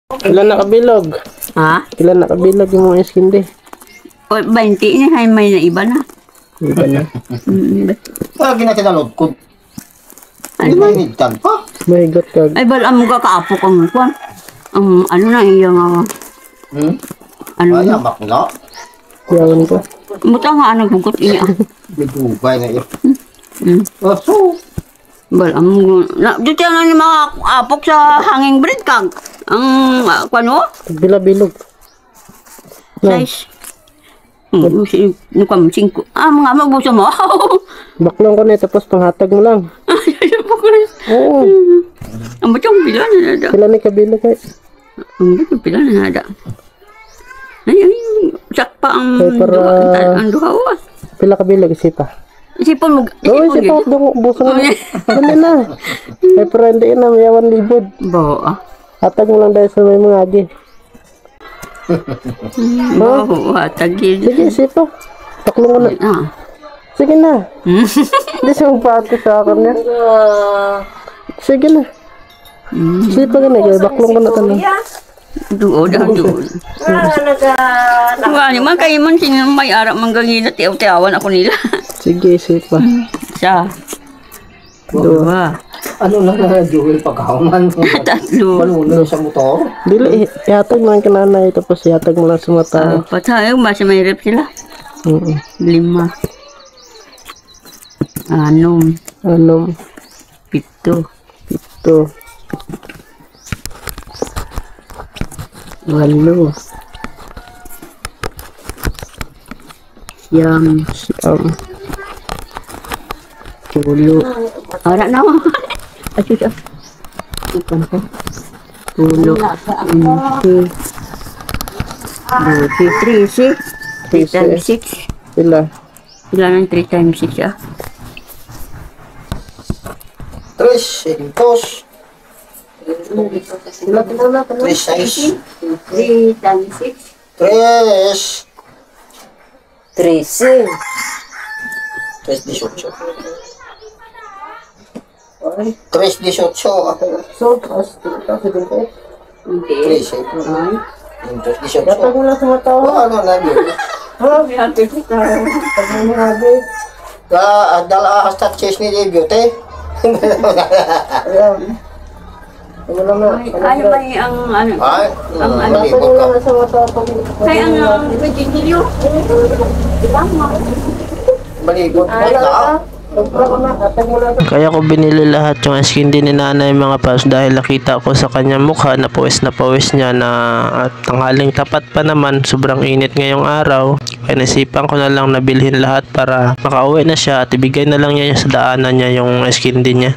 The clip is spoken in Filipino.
Ilan nakabilog? Ha? Ilan nakabilog yung mga iskindi? O, 20 niya, ay may na iba na. Iba na. Lagi na tinalod ko. Ano ba? Minigtan pa. Mahigot ka. Ay, bala mo kakaapo kang kwan. Ang ano na iyang, ano Ay, na. amak na. Yawan ko. Muta nga, naghugot iya. Bigubay na yun. Hmm. So, Bala mo, dito na ni mga apok sa hanging bread kag. Ang, kwan o? Bila-bilog. Yan. Size. Nukam, 5. Mga mabuso mo. Baklong ko na tapos panghatag mo lang. Oo. Ang batong pila na nada. Sila ni kabilog ay. Ang batong pila na nada. Ay, sakpa ang Ay, para- duha o. Pila kabilog isipa. Isipon mo, Oo, isipon isipa. gid. Buso mo. Dali na. Ay, para hindi na mayawan libod. Bo, Hatag mo lang dahil sa may mga agi. bo, tagid. Sige, isipa. Baklong ko na. Ah. Sige na. Hindi siya magpahati sa akin niya. Sige na. Isipa ka na. Kaya baklong ko na tanong. Duo, duo. Nga naman, kayo man sino may arap manggangina, tiyaw-tiyawan ako nila. Sige, isipa. Isa, dua, ano na na, Joel, pagkahuman. tatlo, Malunod sa motor. Dili, ihatag mo lang ka nanay, tapos ihatag mo lang sa mata. apat. Yung basta may rep sila. 5, 6, 7, Anong, 8, ito, 8, siyam, siyam, 10. Ara na ako. Asyos. Ikan ko. 10, 20, 13, 3 times 6. sila. Sila ng 3 times 6 ah. 3, 2, 3, 6, 3 times 6. 3, 13. 3, 18. 3, 18. So, as ito, sige ko. 3, 18. Ay. 18. Ihatag mo lang sa mata. Ano na, Joel? Oh, happy ko tayo. Ihatag mo lang agad. Dala hasta chase ni Beauty. Ayan. Ano lang na. Ano ba ang ano? Ay, Ang ano? Ihatag mo lang sa mata. Kaya ang pagkikilyo. Malibot mo na. Kaya ko binili lahat yung skin din ni nanay mga paps dahil nakita ko sa kanya mukha na pawis niya na at tanghaling tapat pa naman, sobrang init ngayong araw. Kaya nasipan ko na lang na bilhin lahat para makauwi na siya at ibigay na lang niya sa daanan niya yung skin din niya.